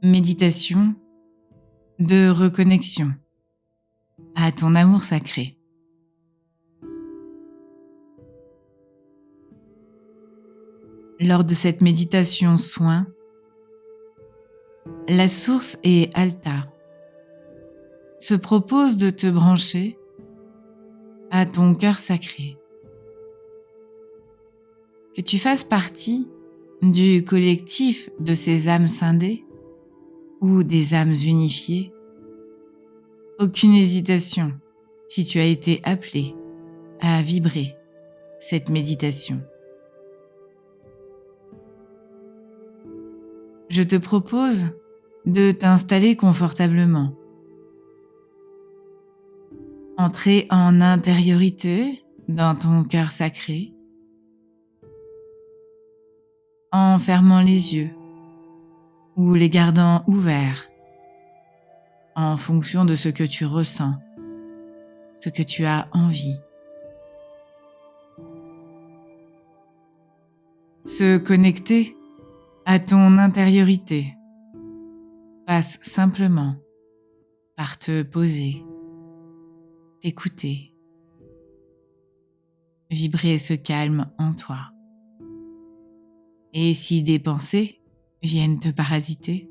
Méditation de reconnexion à ton amour sacré. Lors de cette méditation soin, la source et Alta se propose de te brancher à ton cœur sacré. Que tu fasses partie du collectif de ces âmes scindées ou des âmes unifiées, aucune hésitation si tu as été appelé à vibrer cette méditation. Je te propose de t'installer confortablement. Entrer en intériorité dans ton cœur sacré en fermant les yeux ou les gardant ouverts en fonction de ce que tu ressens, ce que tu as envie. Se connecter à ton intériorité passe simplement par te poser, t'écouter, vibrer ce calme en toi. Et si des pensées viennent te parasiter,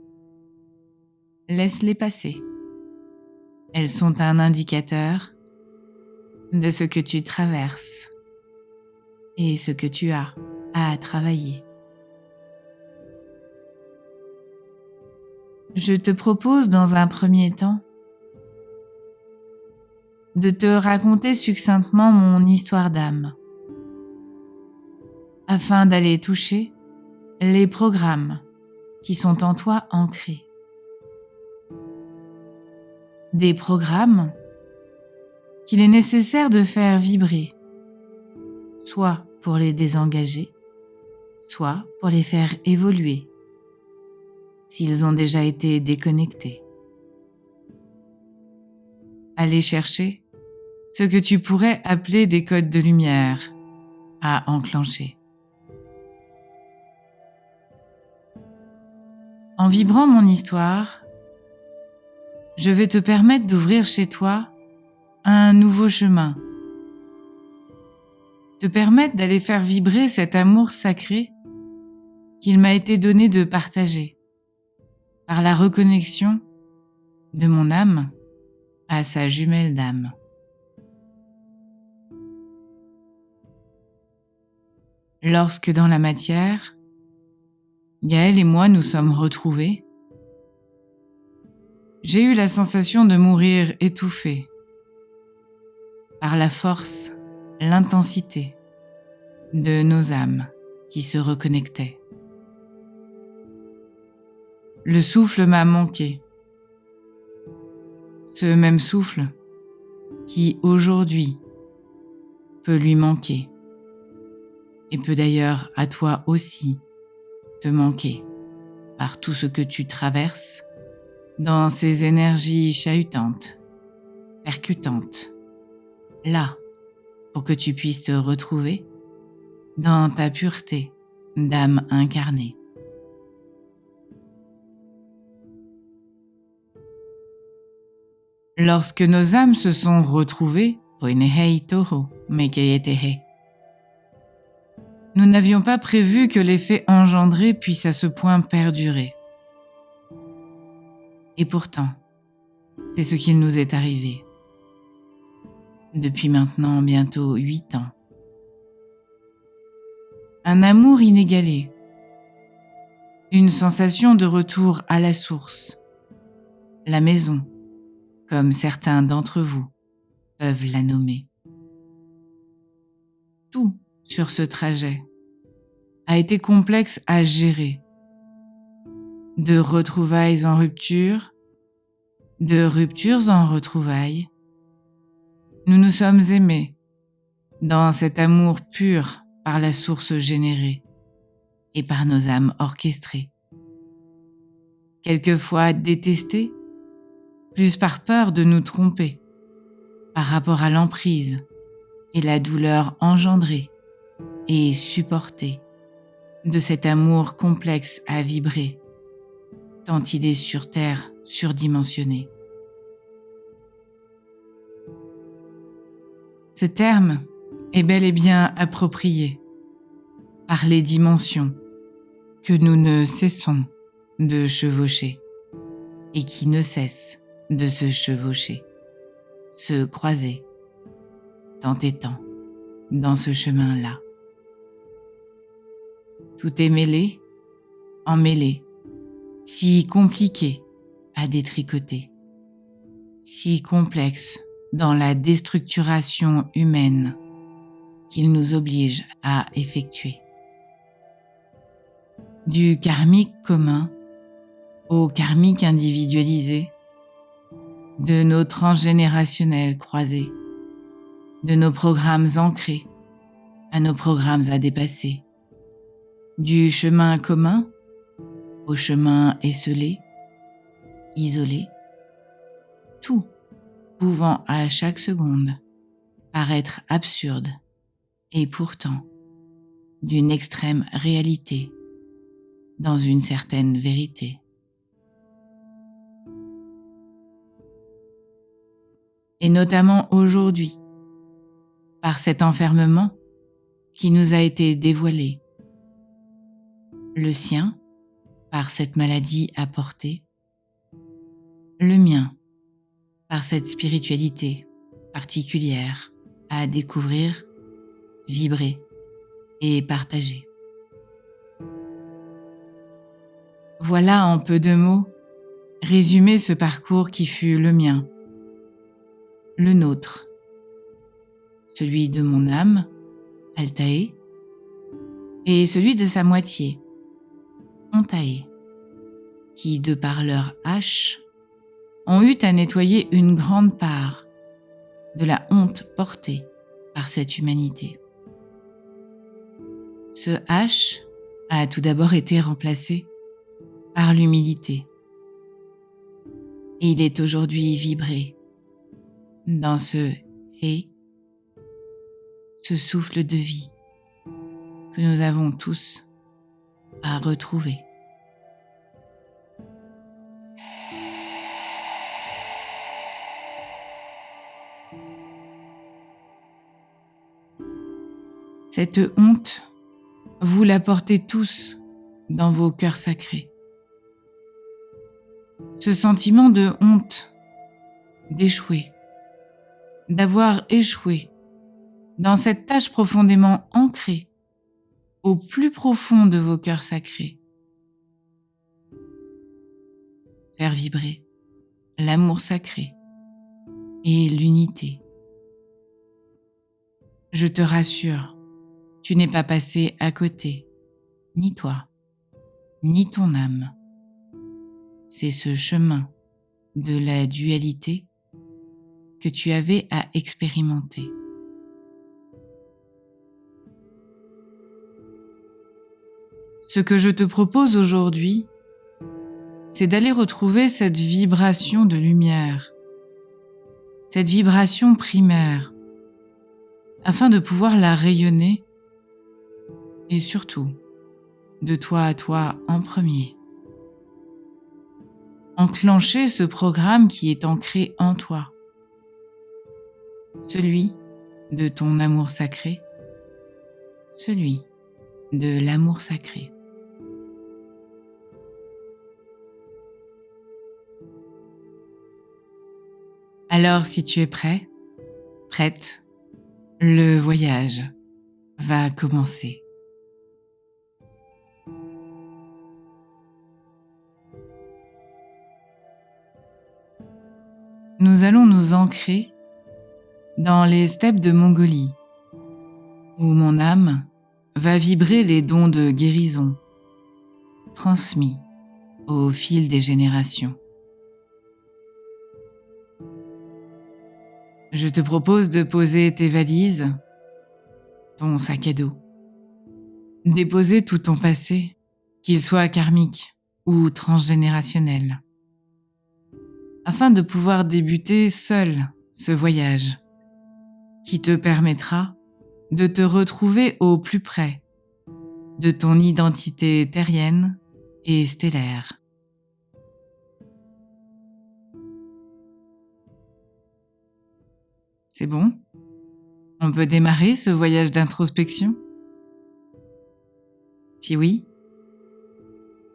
laisse-les passer. Elles sont un indicateur de ce que tu traverses et ce que tu as à travailler. Je te propose dans un premier temps de te raconter succinctement mon histoire d'âme, afin d'aller toucher les programmes qui sont en toi ancrés. Des programmes qu'il est nécessaire de faire vibrer, soit pour les désengager, soit pour les faire évoluer, s'ils ont déjà été déconnectés. Aller chercher ce que tu pourrais appeler des codes de lumière à enclencher. En vibrant mon histoire, je vais te permettre d'ouvrir chez toi un nouveau chemin, te permettre d'aller faire vibrer cet amour sacré qu'il m'a été donné de partager par la reconnexion de mon âme à sa jumelle d'âme. Lorsque dans la matière, Gaël et moi nous sommes retrouvés, j'ai eu la sensation de mourir étouffée par la force, l'intensité de nos âmes qui se reconnectaient. Le souffle m'a manqué, ce même souffle qui aujourd'hui peut lui manquer et peut d'ailleurs à toi aussi te manquer par tout ce que tu traverses dans ces énergies chahutantes, percutantes, là pour que tu puisses te retrouver dans ta pureté d'âme incarnée. Lorsque nos âmes se sont retrouvées, nous n'avions pas prévu que l'effet engendré puisse à ce point perdurer. Et pourtant, c'est ce qu'il nous est arrivé. Depuis maintenant bientôt 8 ans. Un amour inégalé. Une sensation de retour à la source. La maison, comme certains d'entre vous peuvent la nommer. Tout sur ce trajet a été complexe à gérer. De retrouvailles en rupture, de ruptures en retrouvailles, nous nous sommes aimés dans cet amour pur par la source générée et par nos âmes orchestrées. Quelquefois détestés, plus par peur de nous tromper, par rapport à l'emprise et la douleur engendrée et supportée de cet amour complexe à vibrer tant il est sur Terre surdimensionné. Ce terme est bel et bien approprié par les dimensions que nous ne cessons de chevaucher et qui ne cessent de se chevaucher, se croiser, tant et tant, dans ce chemin-là. Tout est mêlé, emmêlé, si compliqué à détricoter, si complexe dans la déstructuration humaine qu'il nous oblige à effectuer. Du karmique commun au karmique individualisé, de nos transgénérationnels croisés, de nos programmes ancrés à nos programmes à dépasser, du chemin commun au chemin esselé, isolé, tout pouvant à chaque seconde paraître absurde et pourtant d'une extrême réalité dans une certaine vérité. Et notamment aujourd'hui, par cet enfermement qui nous a été dévoilé, le sien par cette maladie apportée, le mien par cette spiritualité particulière à découvrir, vibrer et partager. Voilà en peu de mots résumer ce parcours qui fut le mien, le nôtre, celui de mon âme, Altaé, et celui de sa moitié, Ontaé, qui, de par leur hache, ont eu à nettoyer une grande part de la honte portée par cette humanité. Ce H a tout d'abord été remplacé par l'humilité, et il est aujourd'hui vibré dans ce Hé, ce souffle de vie que nous avons tous à retrouver. Cette honte, vous la portez tous dans vos cœurs sacrés. Ce sentiment de honte, d'échouer, d'avoir échoué dans cette tâche profondément ancrée au plus profond de vos cœurs sacrés. Faire vibrer l'amour sacré et l'unité. Je te rassure, tu n'es pas passé à côté, ni toi, ni ton âme. C'est ce chemin de la dualité que tu avais à expérimenter. Ce que je te propose aujourd'hui, c'est d'aller retrouver cette vibration de lumière, cette vibration primaire, afin de pouvoir la rayonner et surtout de toi à toi en premier. Enclencher ce programme qui est ancré en toi, celui de ton amour sacré, celui de l'amour sacré. Alors si tu es prêt, prête, le voyage va commencer. Nous allons nous ancrer dans les steppes de Mongolie, où mon âme va vibrer les dons de guérison transmis au fil des générations. Je te propose de poser tes valises, ton sac à dos, déposer tout ton passé, qu'il soit karmique ou transgénérationnel, afin de pouvoir débuter seul ce voyage qui te permettra de te retrouver au plus près de ton identité terrienne et stellaire, C'est bon? On peut démarrer ce voyage d'introspection? Si oui,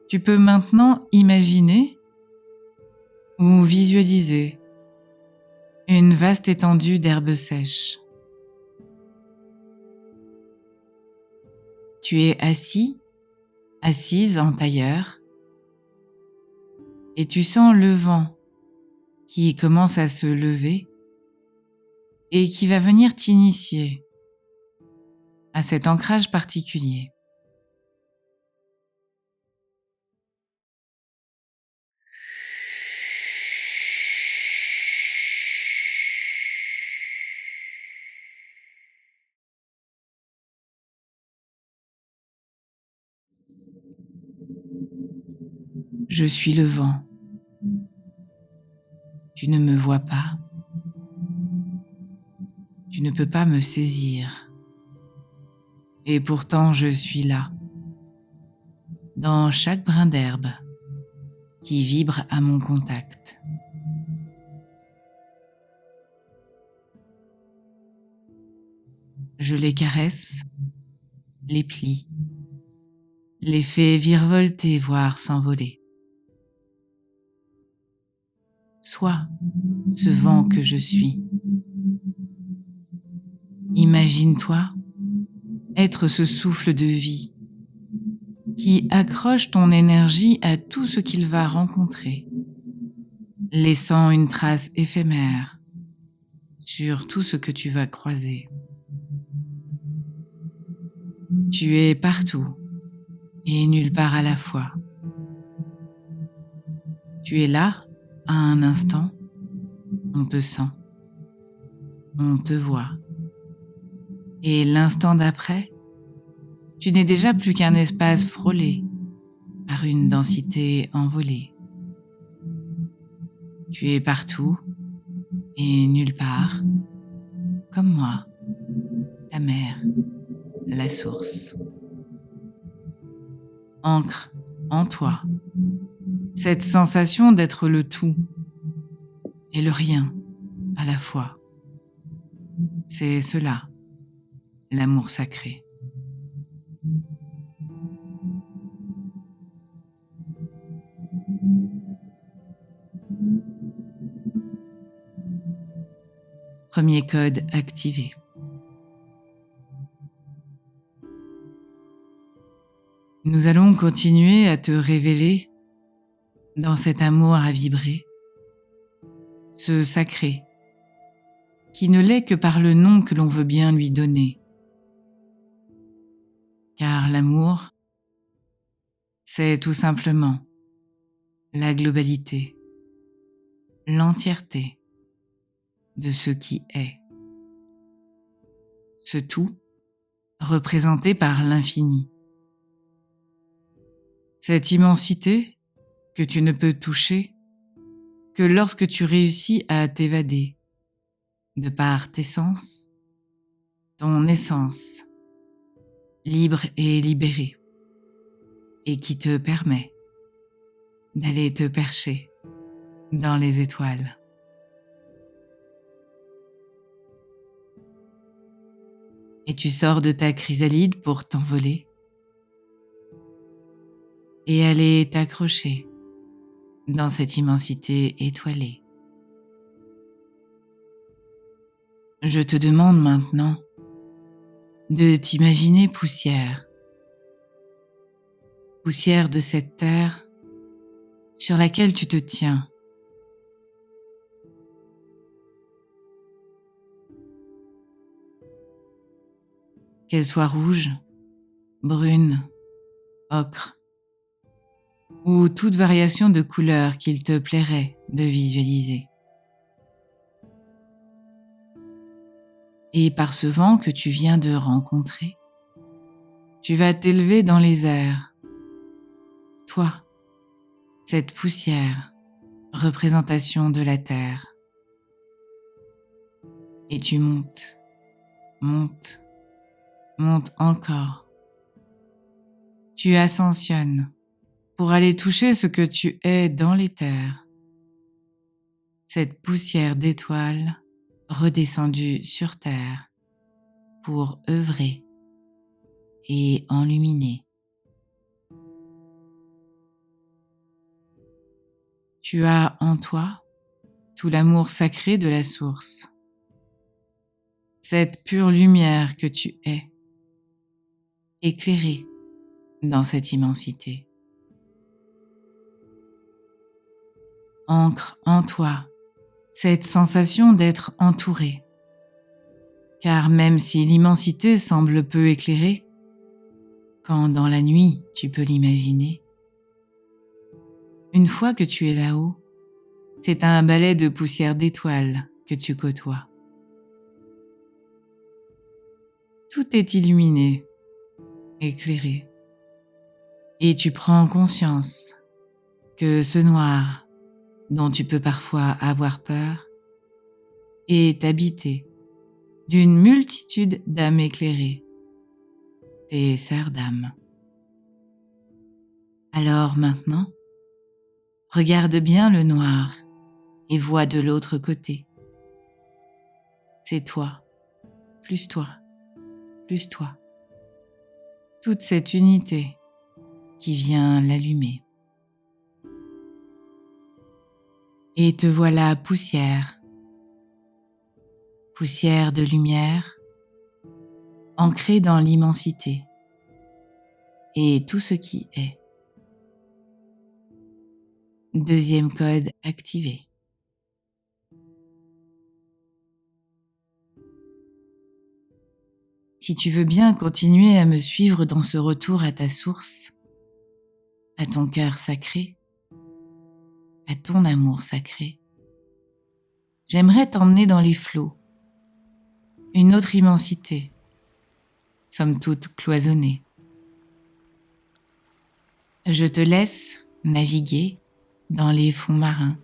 tu peux maintenant imaginer ou visualiser une vaste étendue d'herbes sèches. Tu es assise en tailleur, et tu sens le vent qui commence à se lever et qui va venir t'initier à cet ancrage particulier. Je suis le vent. Tu ne me vois pas. Tu ne peux pas me saisir. Et pourtant je suis là, dans chaque brin d'herbe qui vibre à mon contact. Je les caresse, les plie, les fais virevolter voire s'envoler. Sois ce vent que je suis. Imagine-toi être ce souffle de vie qui accroche ton énergie à tout ce qu'il va rencontrer, laissant une trace éphémère sur tout ce que tu vas croiser. Tu es partout et nulle part à la fois. Tu es là à un instant, on te sent, on te voit. Et l'instant d'après, tu n'es déjà plus qu'un espace frôlé par une densité envolée. Tu es partout et nulle part, comme moi, ta mère, la source. Ancre en toi cette sensation d'être le tout et le rien à la fois. C'est cela, l'amour sacré. Premier code activé. Nous allons continuer à te révéler dans cet amour à vibrer, ce sacré, qui ne l'est que par le nom que l'on veut bien lui donner. Car l'amour, c'est tout simplement la globalité, l'entièreté de ce qui est. Ce tout représenté par l'infini. Cette immensité que tu ne peux toucher que lorsque tu réussis à t'évader de par tes sens, ton essence, libre et libérée, et qui te permet d'aller te percher dans les étoiles. Et tu sors de ta chrysalide pour t'envoler et aller t'accrocher dans cette immensité étoilée. Je te demande maintenant de t'imaginer poussière de cette terre sur laquelle tu te tiens. Qu'elle soit rouge, brune, ocre, ou toute variation de couleur qu'il te plairait de visualiser. Et par ce vent que tu viens de rencontrer, tu vas t'élever dans les airs. Toi, cette poussière, représentation de la terre. Et tu montes, montes, montes encore. Tu ascensionnes pour aller toucher ce que tu es dans les terres. Cette poussière d'étoiles redescendu sur terre pour œuvrer et enluminer. Tu as en toi tout l'amour sacré de la source, cette pure lumière que tu es, éclairée dans cette immensité. Ancre en toi cette sensation d'être entouré, car même si l'immensité semble peu éclairée, quand dans la nuit tu peux l'imaginer, une fois que tu es là-haut, c'est un balai de poussière d'étoiles que tu côtoies. Tout est illuminé, éclairé, et tu prends conscience que ce noir dont tu peux parfois avoir peur est habité d'une multitude d'âmes éclairées, tes sœurs d'âme. Alors maintenant, regarde bien le noir et vois de l'autre côté. C'est toi, plus toi, plus toi. Toute cette unité qui vient l'allumer. Et te voilà poussière, poussière de lumière, ancrée dans l'immensité et tout ce qui est. Deuxième code activé. Si tu veux bien continuer à me suivre dans ce retour à ta source, à ton cœur sacré, à ton amour sacré, j'aimerais t'emmener dans les flots, une autre immensité, somme toute cloisonnée. Je te laisse naviguer dans les fonds marins,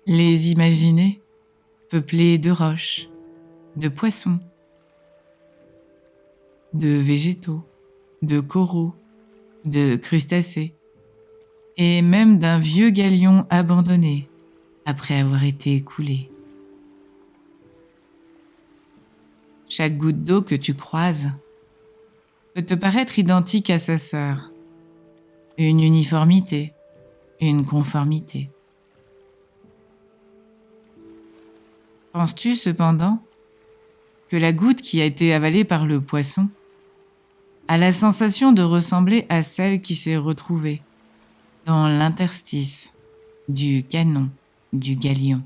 les imaginer peuplés de roches, de poissons, de végétaux, de coraux, de crustacés, et même d'un vieux galion abandonné après avoir été coulé. Chaque goutte d'eau que tu croises peut te paraître identique à sa sœur, une uniformité, une conformité. Penses-tu cependant que la goutte qui a été avalée par le poisson a la sensation de ressembler à celle qui s'est retrouvée dans l'interstice du canon du galion?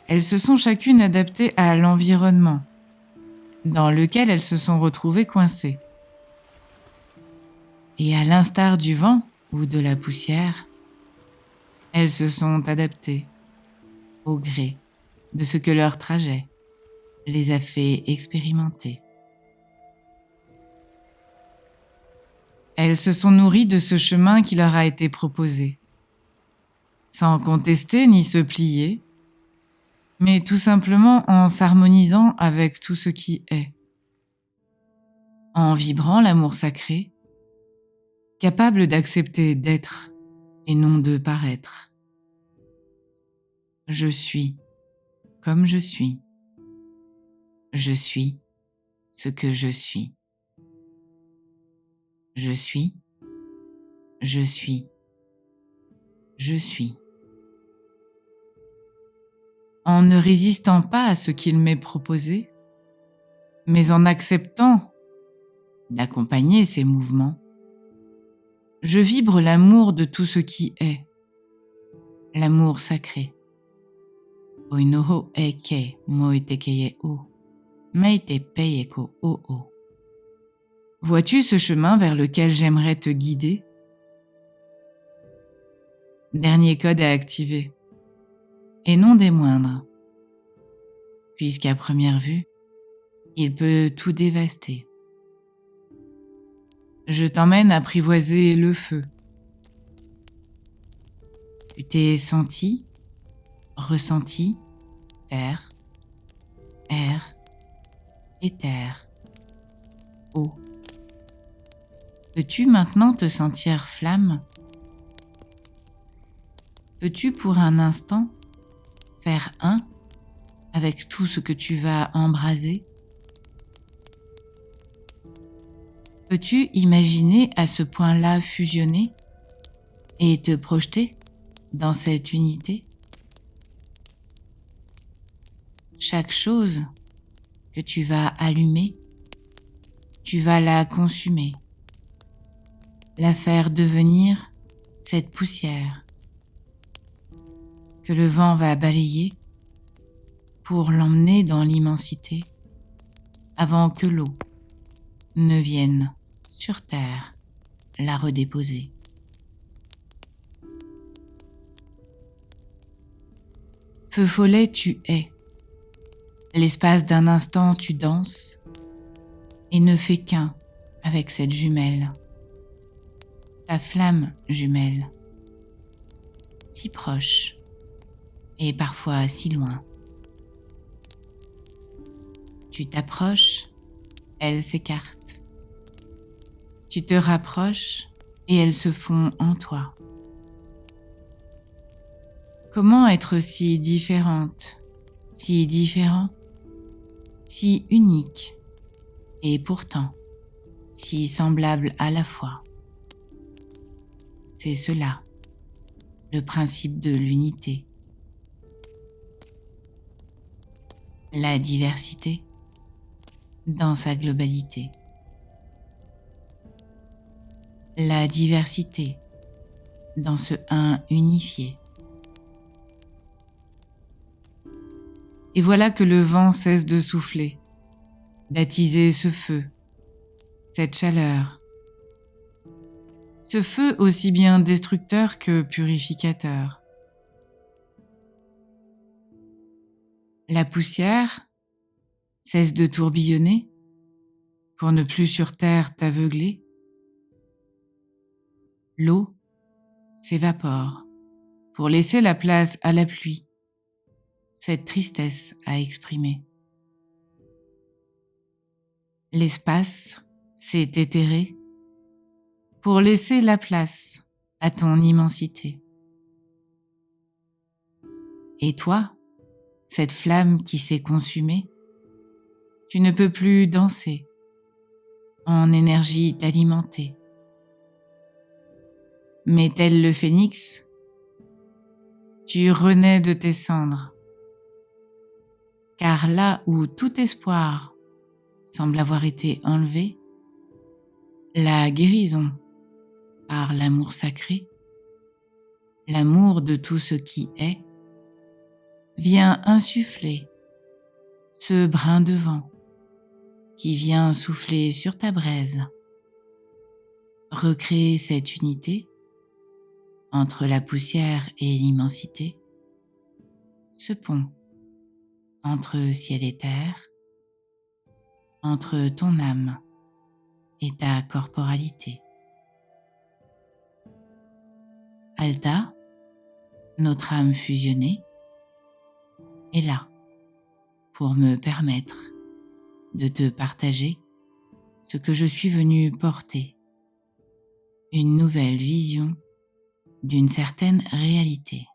Elles se sont chacune adaptées à l'environnement dans lequel elles se sont retrouvées coincées. Et à l'instar du vent ou de la poussière, elles se sont adaptées au gré de ce que leur trajet les a fait expérimenter. Elles se sont nourries de ce chemin qui leur a été proposé, sans contester ni se plier, mais tout simplement en s'harmonisant avec tout ce qui est, en vibrant l'amour sacré, capable d'accepter d'être et non de paraître. Je suis comme je suis. Je suis ce que je suis. Je suis, je suis, je suis. En ne résistant pas à ce qu'il m'est proposé, mais en acceptant d'accompagner ces mouvements, je vibre l'amour de tout ce qui est, l'amour sacré. Oinoho eke moetekeye o, meite peyeko o o. Vois-tu ce chemin vers lequel j'aimerais te guider? Dernier code à activer, et non des moindres, puisqu'à première vue, il peut tout dévaster. Je t'emmène apprivoiser le feu. Tu t'es senti, ressenti, terre, air, éther, eau. Peux-tu maintenant te sentir flamme? Peux-tu pour un instant faire un avec tout ce que tu vas embraser? Peux-tu imaginer à ce point-là fusionner et te projeter dans cette unité? Chaque chose que tu vas allumer, tu vas la consumer, la faire devenir cette poussière que le vent va balayer pour l'emmener dans l'immensité avant que l'eau ne vienne sur terre la redéposer. Feu follet, tu es. L'espace d'un instant, tu danses et ne fais qu'un avec cette jumelle, ta flamme jumelle, si proche et parfois si loin. Tu t'approches, elles s'écartent. Tu te rapproches et elles se font en toi. Comment être si différente, si différent, si unique et pourtant si semblable à la fois? C'est cela, le principe de l'unité. La diversité dans sa globalité. La diversité dans ce un unifié. Et voilà que le vent cesse de souffler, d'attiser ce feu, cette chaleur. Ce feu aussi bien destructeur que purificateur. La poussière cesse de tourbillonner pour ne plus sur terre t'aveugler. L'eau s'évapore pour laisser la place à la pluie, cette tristesse à exprimer. L'espace s'est éthéré pour laisser la place à ton immensité. Et toi, cette flamme qui s'est consumée, tu ne peux plus danser, en énergie t'alimenter. Mais tel le phénix, tu renais de tes cendres. Car là où tout espoir semble avoir été enlevé, la guérison par l'amour sacré, l'amour de tout ce qui est, vient insuffler ce brin de vent qui vient souffler sur ta braise, recréer cette unité entre la poussière et l'immensité, ce pont entre ciel et terre, entre ton âme et ta corporalité. Alta, notre âme fusionnée, est là pour me permettre de te partager ce que je suis venu porter, une nouvelle vision d'une certaine réalité.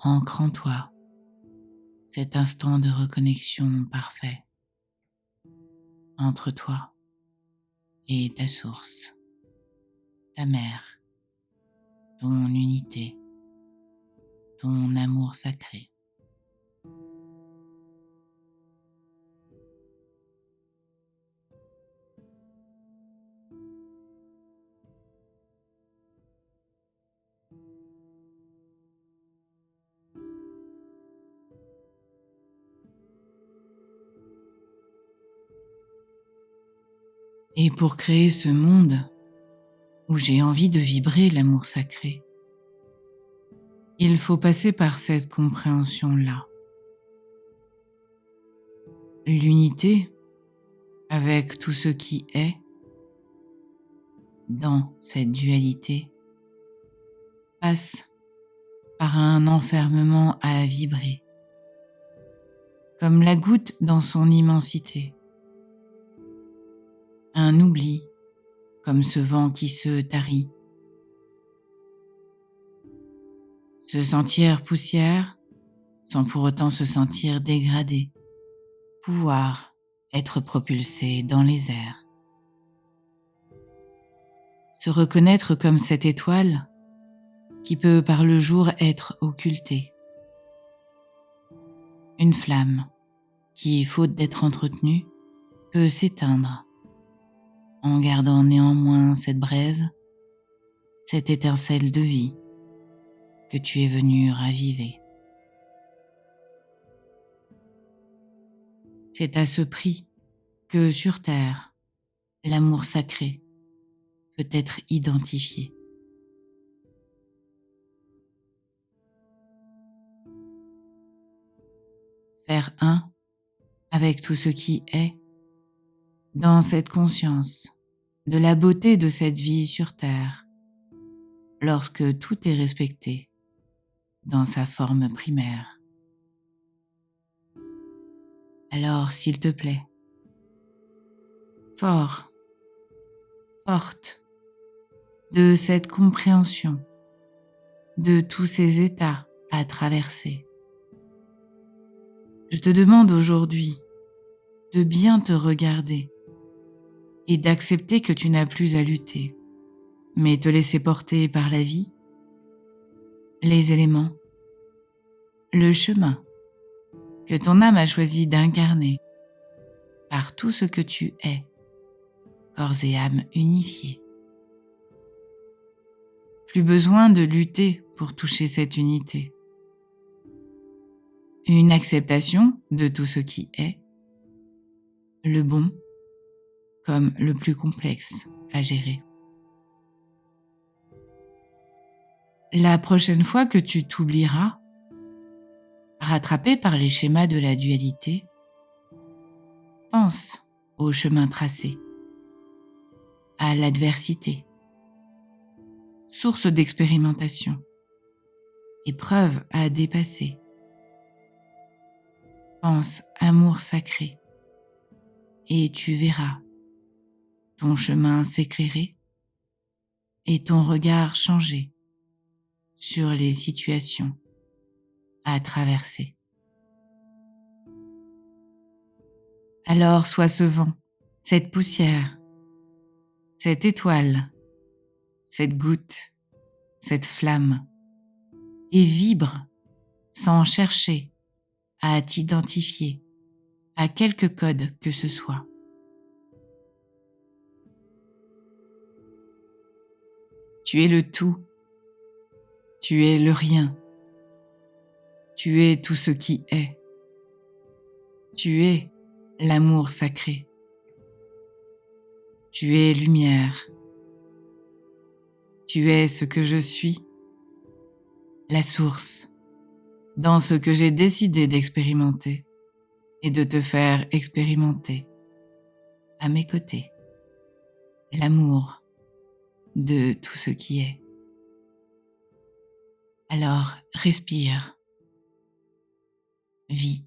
Ancre en toi cet instant de reconnexion parfait entre toi et ta source, ta mère, ton unité, ton amour sacré. Et pour créer ce monde où j'ai envie de vibrer l'amour sacré, il faut passer par cette compréhension-là. L'unité avec tout ce qui est dans cette dualité passe par un enfermement à vibrer, comme la goutte dans son immensité, un oubli comme ce vent qui se tarit, se sentir poussière sans pour autant se sentir dégradé, pouvoir être propulsé dans les airs. Se reconnaître comme cette étoile qui peut par le jour être occultée. Une flamme qui, faute d'être entretenue, peut s'éteindre en gardant néanmoins cette braise, cette étincelle de vie que tu es venu raviver. C'est à ce prix que sur terre, l'amour sacré peut être identifié. Faire un avec tout ce qui est dans cette conscience de la beauté de cette vie sur terre, lorsque tout est respecté dans sa forme primaire. Alors, s'il te plaît, fort, forte de cette compréhension de tous ces états à traverser, je te demande aujourd'hui de bien te regarder et d'accepter que tu n'as plus à lutter, mais te laisser porter par la vie, les éléments, le chemin que ton âme a choisi d'incarner par tout ce que tu es, corps et âme unifiés. Plus besoin de lutter pour toucher cette unité. Une acceptation de tout ce qui est, le bon comme le plus complexe à gérer. La prochaine fois que tu t'oublieras, rattrapé par les schémas de la dualité, pense au chemin tracé, à l'adversité, source d'expérimentation, épreuve à dépasser. Pense amour sacré et tu verras ton chemin s'éclairer et ton regard changer sur les situations à traverser. Alors sois ce vent, cette poussière, cette étoile, cette goutte, cette flamme, et vibre sans chercher à t'identifier à quelque code que ce soit. Tu es le tout, tu es le rien, tu es tout ce qui est, tu es l'amour sacré, tu es lumière, tu es ce que je suis, la source, dans ce que j'ai décidé d'expérimenter et de te faire expérimenter à mes côtés, l'amour de tout ce qui est. Alors respire, vis.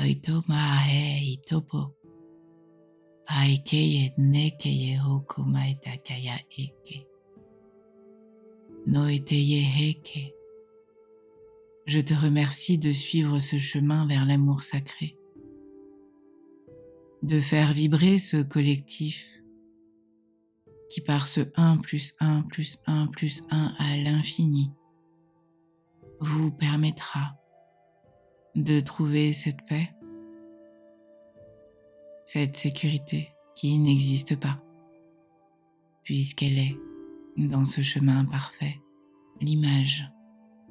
Oito mahe itopo. Paikeye nekeye hoku maita kaya eke. Noeteye heke. Je te remercie de suivre ce chemin vers l'amour sacré, de faire vibrer ce collectif qui par ce 1 plus 1 plus 1 plus 1 à l'infini vous permettra de trouver cette paix, cette sécurité qui n'existe pas, puisqu'elle est, dans ce chemin parfait, l'image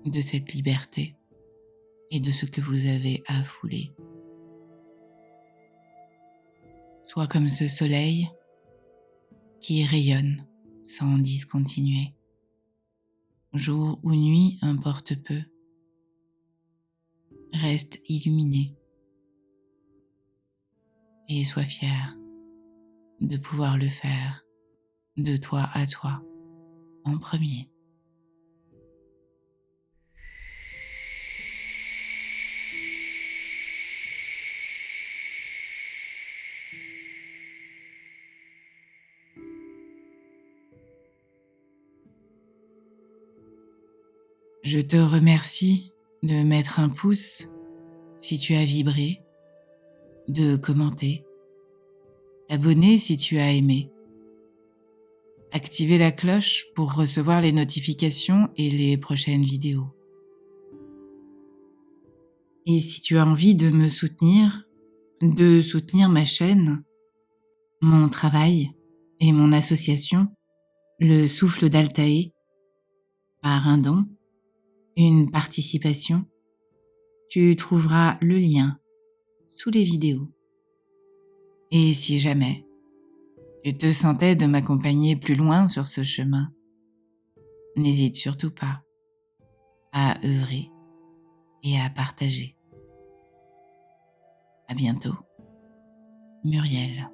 de cette liberté et de ce que vous avez à fouler. Sois comme ce soleil qui rayonne sans discontinuer. Jour ou nuit, importe peu. Reste illuminé et sois fier de pouvoir le faire de toi à toi en premier. Je te remercie de mettre un pouce si tu as vibré, de commenter, t'abonner si tu as aimé, activer la cloche pour recevoir les notifications et les prochaines vidéos. Et si tu as envie de me soutenir, de soutenir ma chaîne, mon travail et mon association, le Souffle d'Altaï, par un don, une participation, tu trouveras le lien sous les vidéos. Et si jamais tu te sentais de m'accompagner plus loin sur ce chemin, n'hésite surtout pas à œuvrer et à partager. À bientôt, Muriel.